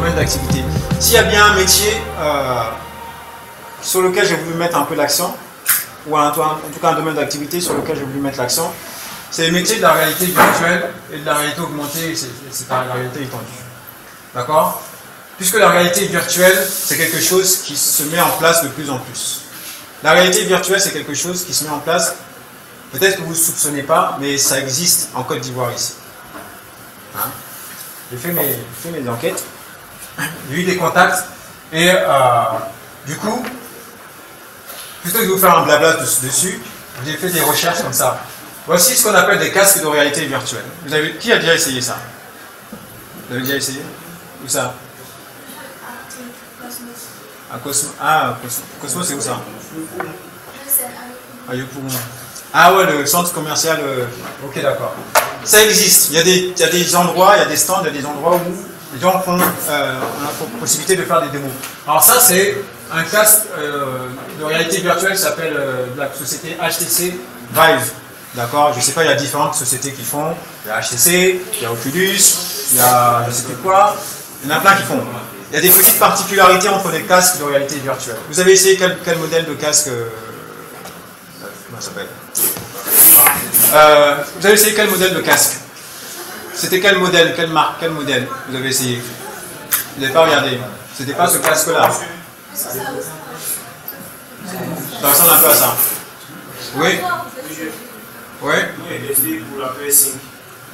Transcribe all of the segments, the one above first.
domaine d'activité. S'il y a bien un métier sur lequel j'ai voulu mettre un peu l'accent, ou en tout cas un domaine d'activité sur lequel j'ai voulu mettre l'accent, c'est les métiers de la réalité virtuelle et de la réalité augmentée, c'est la réalité étendue. D'accord? Puisque la réalité virtuelle, c'est quelque chose qui se met en place de plus en plus. La réalité virtuelle, c'est quelque chose qui se met en place, peut-être que vous ne soupçonnez pas, mais ça existe en Côte d'Ivoire ici. Hein? J'ai fait mes enquêtes, j'ai eu des contacts, et du coup, plutôt que de vous faire un blabla dessus, j'ai fait des recherches comme ça. Voici ce qu'on appelle des casques de réalité virtuelle. Qui a déjà essayé ça? Vous avez déjà essayé? Où ça? À Cosmo. Ah, Cosmo, c'est où ça? À Yopougon. Ah ouais, le centre commercial. Ok, d'accord. Ça existe. Il y a des endroits, il y a des stands, il y a des endroits où les gens ont la possibilité de faire des démos. Alors ça, c'est un casque de réalité virtuelle qui s'appelle de la société HTC Vive. D'accord? Je ne sais pas, il y a différentes sociétés qui font. Il y a HTC, il y a Oculus, il y a je ne sais plus quoi. Il y en a plein qui font. Il y a des petites particularités entre les casques de réalité virtuelle. Vous avez essayé quel modèle de casque comment ça s'appelle? Vous avez essayé quel modèle de casque? C'était quel modèle, quelle marque, quel modèle vous avez essayé? Vous n'avez pas regardé. C'était pas ce casque-là. Ça ressemble un peu à ça. Oui? Oui? Pour la PS5.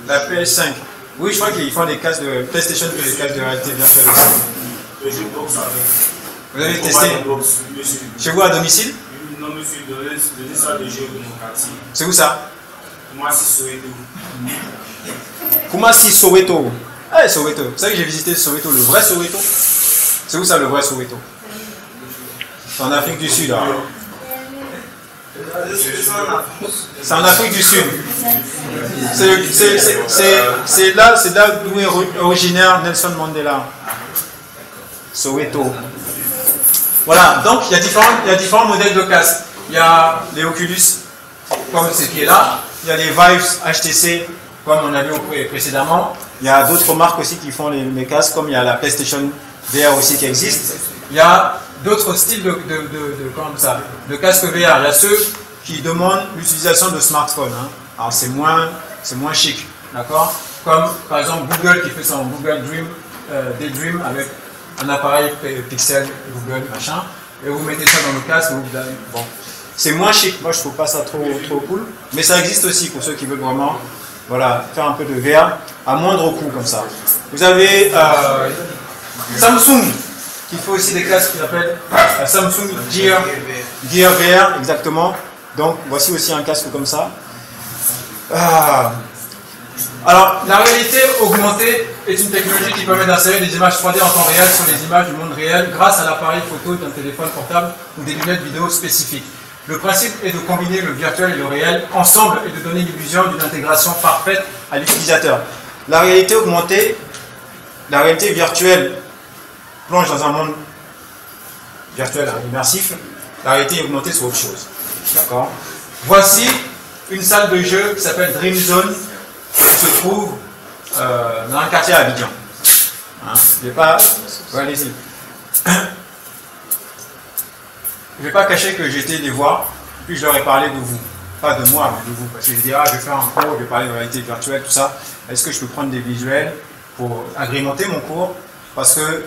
La PS5. Oui, je crois qu'ils font des casques de PlayStation et des casques de réalité virtuelle aussi. Vous avez testé chez vous à domicile? Non, monsieur, donnez ça de jeu de mon quartier. C'est où ça? Koumassi Soweto. Koumassi Soweto. Ah, Soweto. Vous savez que j'ai visité Soweto, le vrai Soweto? C'est où ça, le vrai Soweto? C'est en Afrique du Sud. Hein. C'est en Afrique du Sud. C'est là d'où est originaire Nelson Mandela. Soweto. Voilà, donc il y a différents modèles de casques. Il y a les Oculus, comme ce qui est là. Il y a les Vive HTC, comme on a vu précédemment. Il y a d'autres marques aussi qui font les casques, comme il y a la PlayStation VR aussi qui existe. Il y a d'autres styles de casques VR. Il y a ceux qui demandent l'utilisation de smartphones. Hein. Alors c'est moins chic, d'accord? Comme par exemple Google qui fait son Google Daydream avec un appareil Pixel, Google, machin, et vous mettez ça dans le casque, bon. C'est moins chic, moi je trouve pas ça trop cool, mais ça existe aussi pour ceux qui veulent vraiment, voilà, faire un peu de VR à moindre coût comme ça. Vous avez Samsung qui fait aussi des casques qui s'appellent Samsung Gear VR, exactement. Donc voici aussi un casque comme ça. Alors, la réalité augmentée est une technologie qui permet d'insérer des images 3D en temps réel sur les images du monde réel grâce à l'appareil photo d'un téléphone portable ou des lunettes vidéo spécifiques. Le principe est de combiner le virtuel et le réel ensemble et de donner l'illusion d'une intégration parfaite à l'utilisateur. La réalité augmentée, la réalité virtuelle plonge dans un monde virtuel immersif. La réalité augmentée, c'est autre chose. D'accord? Voici une salle de jeu qui s'appelle Dream Zone, qui se trouve dans un quartier à Abidjan. Hein? Je ne vais pas... Ouais, allez-y. Je ne vais pas cacher que j'ai été les voir, puis je leur ai parlé de vous. Pas de moi, mais de vous. Parce que je dis, je vais faire un cours, je vais parler de réalité virtuelle, tout ça. Est-ce que je peux prendre des visuels pour agrémenter mon cours? Parce que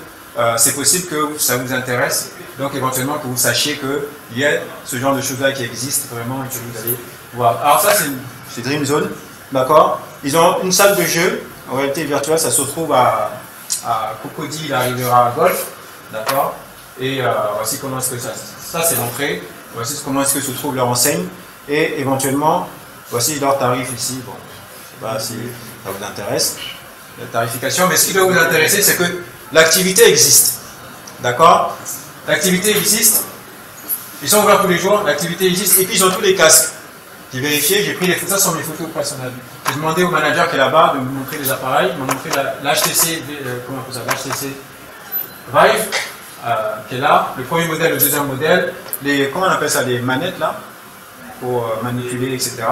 c'est possible que ça vous intéresse, donc éventuellement que vous sachiez qu'il y a ce genre de choses-là qui existent vraiment et que vous allez voir. Alors ça, c'est Dream Zone, d'accord? Ils ont une salle de jeu, en réalité virtuelle, ça se trouve à Cocody, la Riviera Golf, d'accord? Et voici comment est-ce que ça c'est l'entrée, voici comment est-ce que se trouve leur enseigne, et éventuellement, voici leur tarif ici, bon, je ne sais pas si ça vous intéresse, la tarification, mais ce qui doit vous intéresser, c'est que l'activité existe, d'accord? L'activité existe, ils sont ouverts tous les jours, l'activité existe, et puis ils ont tous les casques. J'ai vérifié, j'ai pris les photos, ça sont mes photos personnelles. J'ai demandé au manager qui est là-bas de me montrer les appareils, il m'a montré l'HTC, comment on appelle ça, l'HTC Vive, qui est là, le premier modèle, le deuxième modèle, comment on appelle ça, les manettes là, pour manipuler, etc.,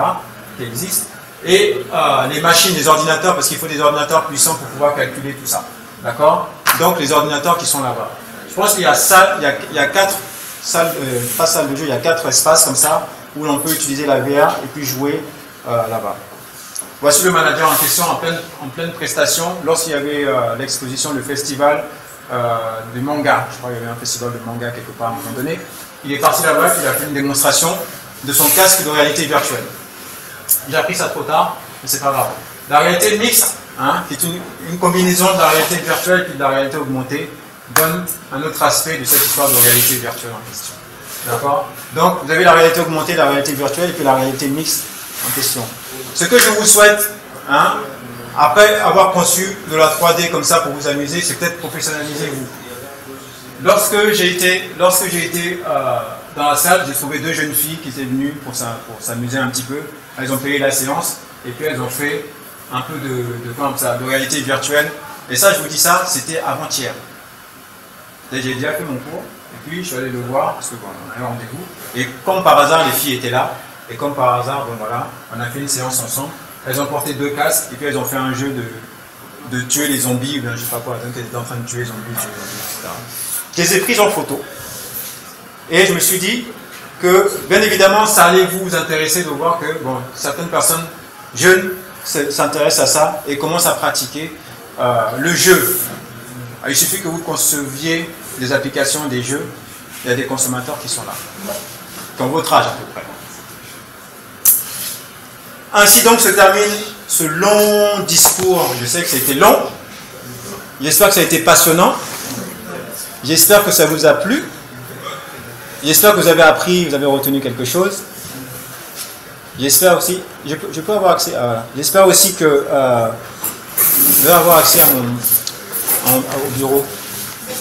qui existent, et les machines, les ordinateurs, parce qu'il faut des ordinateurs puissants pour pouvoir calculer tout ça. D'accord? donc les ordinateurs qui sont là-bas. Je pense qu'il y a 4 salles, pas salles de jeu, il y a 4 espaces comme ça où l'on peut utiliser la VR et puis jouer là-bas. Voici le manager en question en pleine prestation lorsqu'il y avait l'exposition, le festival de manga. Je crois qu'il y avait un festival de manga quelque part à un moment donné. Il est parti là-bas, il a fait une démonstration de son casque de réalité virtuelle. J'ai appris ça trop tard, mais c'est pas grave. La réalité mixte, hein, qui est une combinaison de la réalité virtuelle et de la réalité augmentée, donne un autre aspect de cette histoire de réalité virtuelle en question. D'accord? Donc, vous avez la réalité augmentée, la réalité virtuelle et puis la réalité mixte en question. Ce que je vous souhaite, hein, après avoir conçu de la 3D comme ça pour vous amuser, c'est peut-être professionnaliser vous. Lorsque j'ai été dans la salle, j'ai trouvé 2 jeunes filles qui étaient venues pour s'amuser un petit peu. Elles ont payé la séance et puis elles ont fait un peu de réalité virtuelle. Et ça, je vous dis ça, c'était avant-hier. J'ai déjà fait mon cours et puis je suis allé le voir parce que bon, on avait un rendez-vous. Et comme par hasard, les filles étaient là. Et comme par hasard, bon, voilà, on a fait une séance ensemble. Elles ont porté 2 casques et puis elles ont fait un jeu de tuer les zombies ou bien je sais pas quoi. Donc elles étaient en train de tuer les zombies, etc. Je les ai prises en photo. Et je me suis dit que, bien évidemment, ça allait vous intéresser de voir que bon, certaines personnes jeunes s'intéressent à ça et commencent à pratiquer le jeu. Il suffit que vous conceviez des applications, des jeux, il y a des consommateurs qui sont là, qui ont votre âge à peu près. Ainsi donc se termine ce long discours. Je sais que ça a été long. J'espère que ça a été passionnant. J'espère que ça vous a plu. J'espère que vous avez appris, vous avez retenu quelque chose. J'espère aussi, je peux avoir accès à... J'espère aussi que je vais avoir accès au bureau.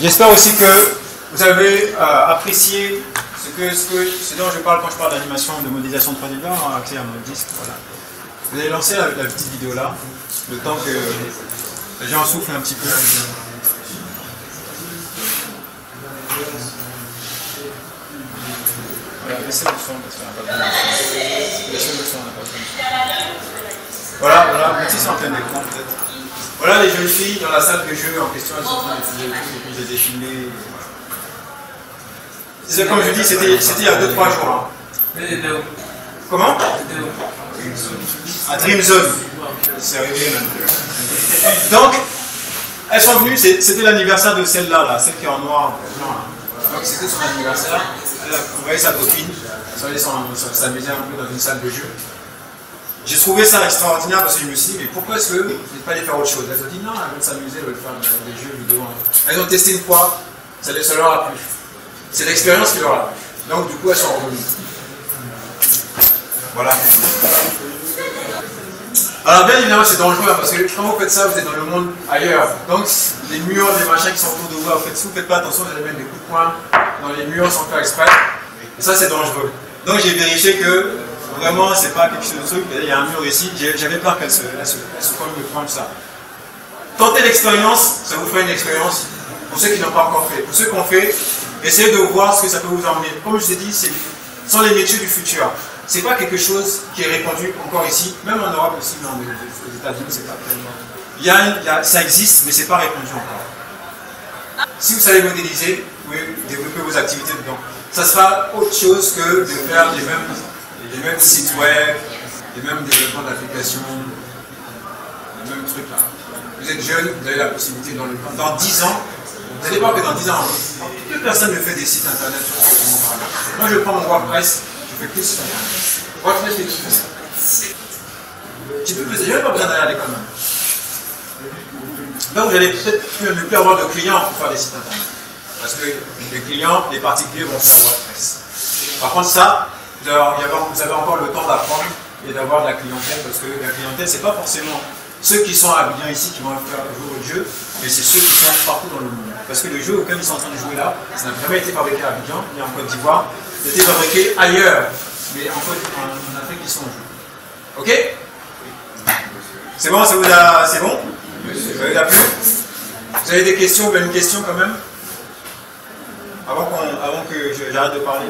J'espère aussi que vous avez apprécié ce dont je parle quand je parle d'animation, de modélisation 3D. Là, on a accès à mon disque, voilà. Vous allez lancer la petite vidéo là, le temps que les gens soufflent un petit peu. Voilà, laissez le son parce qu'on n'a pas besoin de son. Laissez le son, on n'a pas besoin de son. Voilà, mettez ça en plein écran peut-être. Voilà les jeunes filles dans la salle de jeu en question, elles sont en train de faire des trucs et puis j'ai défilé. C'est comme je dis, c'était il y a 2-3 jours. Hein. Comment? À Dream Zone. C'est arrivé maintenant. Donc, elles sont venues, c'était l'anniversaire de celle-là, là, celle qui est en noir, blanc. Là. Donc c'était son anniversaire. Elle a envoyé sa copine. Elles sont allées s'amuser un peu dans une salle de jeu. J'ai trouvé ça extraordinaire parce que je me suis dit, mais pourquoi est-ce que vous n'êtes pas allé faire autre chose? Elles ont dit non, elles veulent s'amuser, elles veulent faire des jeux vidéo. Elles ont testé une fois, ça leur a plu. C'est l'expérience qui leur a plu. Donc du coup, elles sont revenues. Voilà. Alors bien évidemment c'est dangereux parce que quand vous faites ça, vous êtes dans le monde ailleurs. Donc les murs, les machins qui sont autour de vous, si vous ne faites pas attention, vous allez mettre des coups de poing dans les murs sans faire exprès. Et ça c'est dangereux. Donc j'ai vérifié que vraiment c'est pas quelque chose de truc. Il y a un mur ici, j'avais peur qu'elle se colle me prendre ça. Tentez l'expérience, ça vous fera une expérience pour ceux qui n'ont pas encore fait. Pour ceux qui ont fait, essayez de voir ce que ça peut vous emmener. Comme je vous ai dit, ce sont les métiers du futur. C'est pas quelque chose qui est répandu encore ici, même en Europe aussi, mais aux États-Unis, c'est pas tellement. Ça existe, mais c'est pas répandu encore. Si vous savez modéliser, vous pouvez développer vos activités dedans. Ça sera autre chose que de faire les mêmes sites web, les mêmes développements d'applications, les mêmes trucs là. Vous êtes jeune, vous avez la possibilité dans 10 ans, vous allez voir que dans 10 ans, plus personne ne fait des sites internet sur ce qu'on parle. Moi je prends mon WordPress. Je fais plus ça. WordPress, je fais tout ça. Je n'ai pas besoin d'aller à l'école même. Donc vous allez peut-être ne plus avoir de clients pour faire des sites internet. Parce que les clients, les particuliers vont faire WordPress. Par contre ça, vous avez encore le temps d'apprendre et d'avoir de la clientèle, parce que la clientèle, c'est pas forcément ceux qui sont à Abidjan ici qui vont faire jouer au jeu, mais c'est ceux qui sont partout dans le monde. Parce que le jeu auquel ils sont en train de jouer là, ça n'a jamais été fabriqué à Abidjan, ni en Côte d'Ivoire. C'était fabriqué ailleurs, mais en Afrique ils sont en jeu. Ok? C'est bon, ça vous a... C'est bon? Ça vous a plu? Vous avez des questions? Vous avez une question quand même? Avant que j'arrête de parler.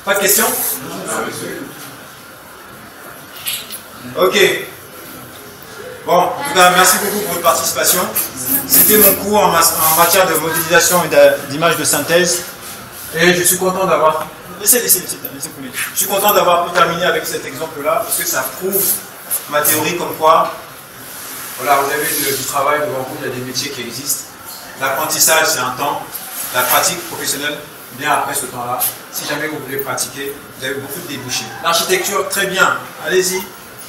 Pas de questions? Ok. Bon, en tout cas, merci beaucoup pour votre participation. C'était mon cours en matière de modélisation et d'image de synthèse. Et je suis content d'avoir... Laissez couler. Je suis content d'avoir pu terminer avec cet exemple-là, parce que ça prouve ma théorie comme quoi, voilà, vous avez du travail devant vous, il y a des métiers qui existent. L'apprentissage, c'est un temps. La pratique professionnelle, bien après ce temps-là. Si jamais vous voulez pratiquer, vous avez beaucoup de débouchés. L'architecture, très bien. Allez-y.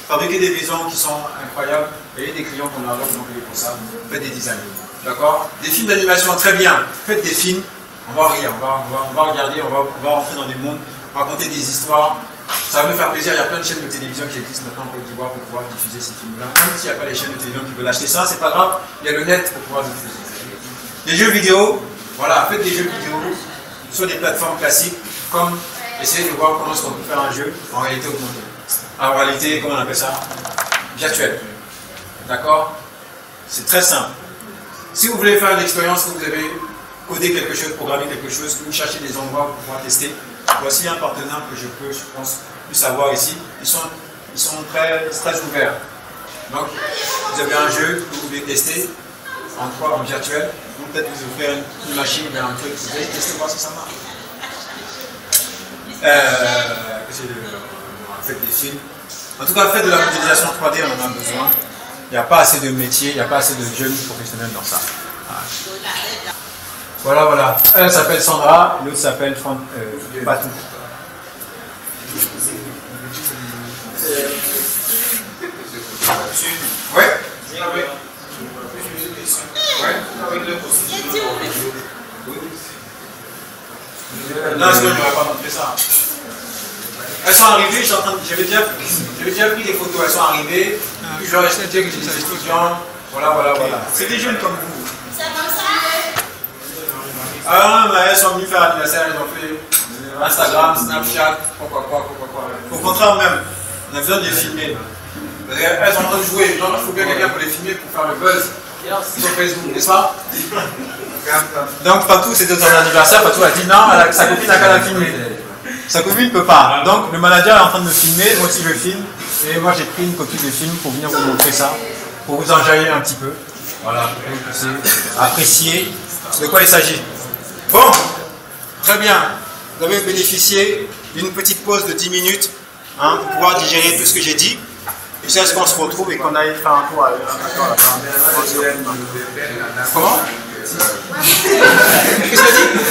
Fabriquez des maisons qui sont incroyables. Vous voyez des clients qu'on a alors, donc pour ça. Faites des designs. D'accord? Des films d'animation, très bien. Faites des films. On va rire, on va regarder, on va rentrer dans des mondes, raconter des histoires. Ça va nous faire plaisir. Il y a plein de chaînes de télévision qui existent maintenant en Côte d'Ivoire pour pouvoir diffuser ces films-là. Même s'il n'y a pas les chaînes de télévision qui veulent acheter ça, c'est pas grave. Il y a le net pour pouvoir diffuser. Les jeux vidéo, voilà, faites des jeux vidéo sur des plateformes classiques, comme essayez de voir comment est-ce qu'on peut faire un jeu en réalité augmentée. En réalité, comment on appelle ça? Virtuelle. D'accord? C'est très simple. Si vous voulez faire une expérience où vous avez codé quelque chose, programmé quelque chose, que vous cherchez des endroits pour pouvoir tester, voici un partenaire que je peux, je pense, plus savoir ici. Ils sont très ouverts. Donc, vous avez un jeu que vous voulez tester en virtuel. Donc, peut-être vous offrir une machine ou un truc, vous allez tester, voir si ça marche. Faites des films. En tout cas, faites de la modélisation 3D, on en a besoin. Il n'y a pas assez de métiers, il n'y a pas assez de jeunes professionnels dans ça. Voilà, voilà. Elle s'appelle Sandra, l'autre s'appelle Fatou. Ouais. Non, est-ce que je n'aurais pas montré ça? Elles sont arrivées, j'avais déjà pris des photos, elles sont arrivées, puis je leur ai expliqué que j'étais étudiant, voilà. C'est des jeunes comme vous. Ah non, mais elles sont venues faire l'anniversaire, elles ont fait Instagram, Snapchat, quoi. Au contraire même, on a besoin de les filmer. Elles sont en train de jouer, donc il faut bien quelqu'un pour les filmer pour faire le buzz sur Facebook, n'est-ce pas? Donc Fatou, c'était son anniversaire, Fatou a dit non, sa copine n'a qu'à la filmer. Sa copine ne peut pas. Donc le manager est en train de me filmer, moi aussi je filme. Et moi j'ai pris une copie de film pour venir vous montrer ça, pour vous enjailler un petit peu. Voilà, pour que vous puissiez apprécier de quoi il s'agit. Bon, très bien. Vous avez bénéficié d'une petite pause de 10 minutes pour pouvoir digérer tout ce que j'ai dit. Et c'est ce qu'on se retrouve et qu'on aille faire un tour à la fin. Comment? Qu'est-ce que tu as dit?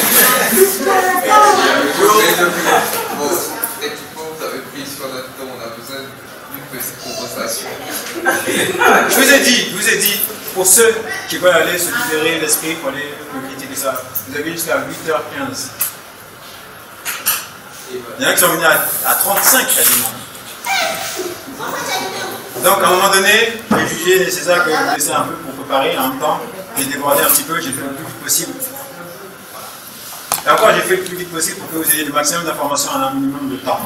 Vous avez pris sur notre temps, on a besoin d'une petite conversation. Je vous ai dit, pour ceux qui veulent aller se libérer l'esprit pour aller méditer de ça, vous avez jusqu'à 8h15. Il y en a qui sont venus à 35 quasiment. Donc à un moment donné, j'ai jugé nécessaire que vous laissez un peu pour préparer. En même temps, j'ai débordé un petit peu, j'ai fait le plus vite possible. Et encore, j'ai fait le plus vite possible pour que vous ayez le maximum d'informations en un minimum de temps.